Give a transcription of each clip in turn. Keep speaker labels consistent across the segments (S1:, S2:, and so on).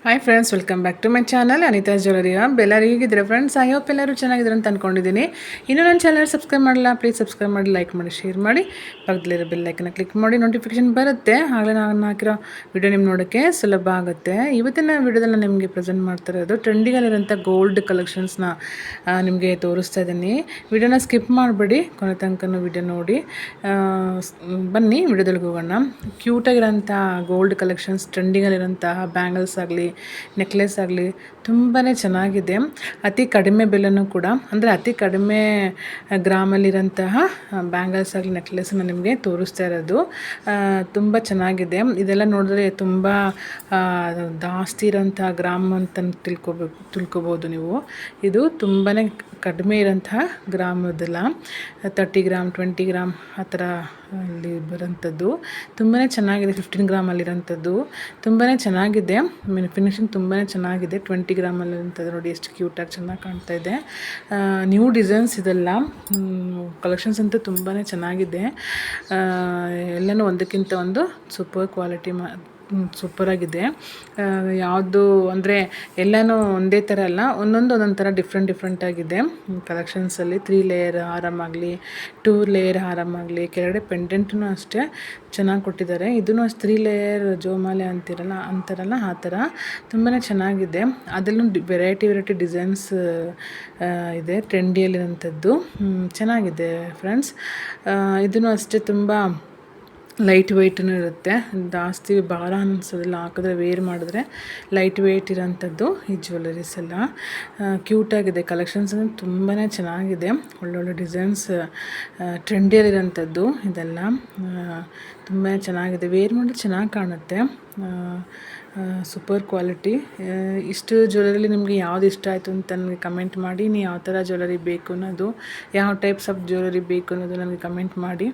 S1: Hi friends, welcome back to my channel Anita jewellery hub. ಎಲ್ಲರೂ ಹೇಗಿದ್ದೀರಾ friends? I hope ಎಲ್ಲರೂ ಚೆನ್ನಾಗಿದ್ದಾರೆ ಅಂತ ಅಂದ್ಕೊಂಡಿದ್ದೀನಿ. ಇನ್ನೂ ನನ್ನ ಚಾನಲ್ ಸಬ್ಸ್ಕ್ರೈಬ್ ಮಾಡಿಲ್ಲ, ಪ್ಲೀಸ್ ಸಬ್ಸ್ಕ್ರೈಬ್ ಮಾಡಿ, ಲೈಕ್ ಮಾಡಿ, ಶೇರ್ ಮಾಡಿ, ಪಕ್ಕದಲ್ಲಿರೋ ಬೆಲ್ ಐಕನ್ನ ಕ್ಲಿಕ್ ಮಾಡಿ, ನೋಟಿಫಿಕೇಶನ್ ಬರುತ್ತೆ. ಆಗಲೇ ನಾನು ಹಾಕಿರೋ ವಿಡಿಯೋ ನಿಮ್ಗೆ ನೋಡೋಕ್ಕೆ ಸುಲಭ ಆಗುತ್ತೆ. ಇವತ್ತಿನ ವಿಡಿಯೋದಲ್ಲಿ ನಾನು ನಿಮಗೆ ಪ್ರೆಸೆಂಟ್ ಮಾಡ್ತಾ ಇರೋದು ಟ್ರೆಂಡಿಗಲ್ಲಿರೋಂಥ ಗೋಲ್ಡ್ ಕಲೆಕ್ಷನ್ಸ್ನ ನಿಮಗೆ ತೋರಿಸ್ತಾ ಇದ್ದೀನಿ. ವಿಡಿಯೋನ ಸ್ಕಿಪ್ ಮಾಡಬೇಡಿ, ಕೊನೆ ತನಕನೂ ವಿಡಿಯೋ ನೋಡಿ. ಬನ್ನಿ ವಿಡಿಯೋದೊಳಗೆ ಹೋಗೋಣ. ಕ್ಯೂಟಾಗಿರೋಂಥ ಗೋಲ್ಡ್ ಕಲೆಕ್ಷನ್ಸ್, ಟ್ರೆಂಡಿಗಲ್ಲಿರೋಂತಹ ಬ್ಯಾಂಗಲ್ಸ್ ಆಗಲಿ, ನೆಕ್ಲೆಸ್ ಆಗಲಿ ತುಂಬಾ ಚೆನ್ನಾಗಿದೆ. ಅತಿ ಕಡಿಮೆ ಬೆಲೆನೂ ಕೂಡ, ಅಂದರೆ ಅತಿ ಕಡಿಮೆ ಗ್ರಾಮಲ್ಲಿರೋಂತಹ ಬ್ಯಾಂಗಲ್ಸ್ ಆಗಲಿ ನೆಕ್ಲೆಸನ್ನು ನಿಮಗೆ ತೋರಿಸ್ತಾ ಇರೋದು. ತುಂಬ ಚೆನ್ನಾಗಿದೆ. ಇದೆಲ್ಲ ನೋಡಿದ್ರೆ ತುಂಬ ಜಾಸ್ತಿ ಇರೋಂಥ ಗ್ರಾಮ್ ಅಂತ ತಿಳ್ಕೊಬೋದು ನೀವು. ಇದು ತುಂಬಾ ಕಡಿಮೆ ಇರೋಂತಹ ಗ್ರಾಮ್, ಇದೆಲ್ಲ 30 ಗ್ರಾಮ್ 20 ಗ್ರಾಮ್ ಆ ಥರ ಅಲ್ಲಿ ಬರೋಂಥದ್ದು. ತುಂಬಾ ಚೆನ್ನಾಗಿದೆ. 15 ಗ್ರಾಮಲ್ಲಿರೋಂಥದ್ದು ತುಂಬಾ ಚೆನ್ನಾಗಿದೆ. ಫಿನಿಶಿಂಗ್ ತುಂಬಾ ಚೆನ್ನಾಗಿದೆ. 20 ಗ್ರಾಮಲ್ಲಿರೋಂಥದ್ದು ನೋಡಿ ಎಷ್ಟು ಕ್ಯೂಟಾಗಿ ಚೆನ್ನಾಗಿ ಕಾಣ್ತಾ ಇದೆ. ನ್ಯೂ ಡಿಸೈನ್ಸ್ ಇದೆಲ್ಲ. ಕಲೆಕ್ಷನ್ಸ್ ಅಂತೂ ತುಂಬಾ ಚೆನ್ನಾಗಿದೆ. ಎಲ್ಲನೂ ಒಂದಕ್ಕಿಂತ ಒಂದು ಸೂಪರ್ ಕ್ವಾಲಿಟಿ, ಸೂಪರಾಗಿದೆ. ಯಾವುದು ಅಂದರೆ ಎಲ್ಲನೂ ಒಂದೇ ಥರ ಅಲ್ಲ, ಒಂದೊಂದು ಥರ ಡಿಫ್ರೆಂಟ್ ಆಗಿದೆ ಕಲೆಕ್ಷನ್ಸಲ್ಲಿ. 3 ಲೇಯರ್ ಹಾರಮಾಗಲಿ, 2 ಲೇಯರ್ ಹಾರಮಾಗಲಿ, ಕೆಳಗಡೆ ಪೆಂಡೆಂಟೂ ಅಷ್ಟೇ ಚೆನ್ನಾಗಿ ಕೊಟ್ಟಿದ್ದಾರೆ. ಇದೂ ಅಷ್ಟು 3 ಲೇಯರ್ ಜೋಮಾಲೆ ಅಂತಾರಲ್ಲ ಆ ಥರ ತುಂಬಾ ಚೆನ್ನಾಗಿದೆ. ಅದರಲ್ಲೂ ವೆರೈಟಿ ಡಿಸೈನ್ಸ್ ಇದೆ, ಟ್ರೆಂಡಿಯಲ್ಲಿರೋಂಥದ್ದು ಚೆನ್ನಾಗಿದೆ ಫ್ರೆಂಡ್ಸ್. ಇದೂ ಅಷ್ಟೇ ತುಂಬ ಲೈಟ್ ವೆಯ್ಟೂ ಇರುತ್ತೆ. ಜಾಸ್ತಿ ಭಾರ ಅನಿಸೋದಿಲ್ಲ, ಹಾಕಿದ್ರೆ ವೇರ್ ಮಾಡಿದ್ರೆ ಲೈಟ್ ವೆಯ್ಟ್ ಇರೋಂಥದ್ದು ಈ ಜ್ಯುವೆಲರೀಸ್ ಎಲ್ಲ. ಕ್ಯೂಟಾಗಿದೆ. ಕಲೆಕ್ಷನ್ಸ್ ಅಂದರೆ ತುಂಬಾ ಚೆನ್ನಾಗಿದೆ. ಒಳ್ಳೊಳ್ಳೆ ಡಿಸೈನ್ಸ್, ಟ್ರೆಂಡಿಯಲ್ಲಿರೋಂಥದ್ದು ಇದೆಲ್ಲ ತುಂಬಾ ಚೆನ್ನಾಗಿದೆ. ವೇರ್ ಮಾಡಿದ್ರೆ ಚೆನ್ನಾಗಿ ಕಾಣುತ್ತೆ. Super quality. ಇಷ್ಟು ಜ್ಯುವೆಲರಿ ನಿಮಗೆ ಯಾವ್ದು ಇಷ್ಟ ಆಯಿತು ಅಂತ ನನಗೆ ಕಮೆಂಟ್ ಮಾಡಿ. ನೀವು ಯಾವ ಥರ ಜ್ಯುವೆಲರಿ ಬೇಕು ಅನ್ನೋದು, ಯಾವ ಟೈಪ್ಸ್ ಆಫ್ ಜ್ಯುವೆಲರಿ ಬೇಕು ಅನ್ನೋದು ನನಗೆ ಕಮೆಂಟ್ ಮಾಡಿ.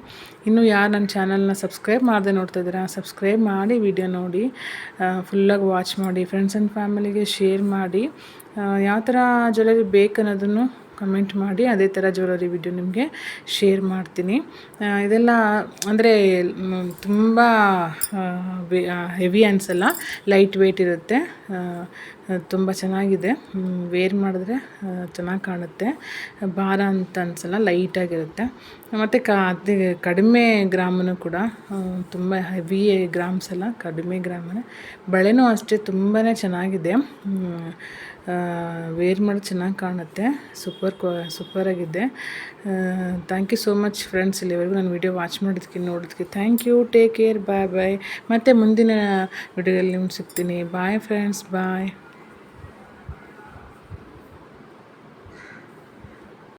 S1: ಇನ್ನೂ ಯಾರು ನನ್ನ ಚಾನಲ್ನ ಸಬ್ಸ್ಕ್ರೈಬ್ ಮಾಡದೆ ನೋಡ್ತಾ ಇದ್ದೀರಾ, ಸಬ್ಸ್ಕ್ರೈಬ್ ಮಾಡಿ, ವಿಡಿಯೋ ನೋಡಿ, ಫುಲ್ಲಾಗಿ ವಾಚ್ ಮಾಡಿ, ಫ್ರೆಂಡ್ಸ್ ಆ್ಯಂಡ್ ಫ್ಯಾಮಿಲಿಗೆ ಶೇರ್ ಮಾಡಿ. ಯಾವ ಥರ ಜ್ಯುವೆಲರಿ ಬೇಕು ಅನ್ನೋದನ್ನು ಕಮೆಂಟ್ ಮಾಡಿ. ಅದೇ ಥರ ಜ್ಯುವೆಲರಿ ವಿಡಿಯೋ ನಿಮಗೆ ಶೇರ್ ಮಾಡ್ತೀನಿ. ಇದೆಲ್ಲ ಅಂದರೆ ತುಂಬ ಹೆವಿ ಅನಿಸಲ್ಲ, ಲೈಟ್ ವೆಯ್ಟ್ ಇರುತ್ತೆ. ತುಂಬ ಚೆನ್ನಾಗಿದೆ. ವೇರ್ ಮಾಡಿದ್ರೆ ಚೆನ್ನಾಗಿ ಕಾಣುತ್ತೆ. ಭಾರ ಅಂತ ಅನಿಸಲ್ಲ, ಲೈಟಾಗಿರುತ್ತೆ. ಮತ್ತು ಅತಿ ಕಡಿಮೆ ಗ್ರಾಮೂ ಕೂಡ, ತುಂಬ ಹೆವಿ ಗ್ರಾಮ್ಸ್ ಎಲ್ಲ ಕಡಿಮೆ ಗ್ರಾಮೇ. ಬಳೆನೂ ಅಷ್ಟೇ ತುಂಬಾ ಚೆನ್ನಾಗಿದೆ. ವೇರ್ ಮಾಡಿ ಚೆನ್ನಾಗಿ ಕಾಣುತ್ತೆ. ಸೂಪರಾಗಿದೆ. Thank you so much friends. ಇಲ್ಲಿವರೆಗೂ ನಾನು ವಿಡಿಯೋ ವಾಚ್ ನೋಡೋದಕ್ಕೆ thank you. Take care. Bye. ಮತ್ತು ಮುಂದಿನ ವಿಡಿಯೋದಲ್ಲಿ ನಿಮ್ಗೆ ಸಿಗ್ತೀನಿ. ಬಾಯ್ ಫ್ರೆಂಡ್ಸ್, ಬಾಯ್.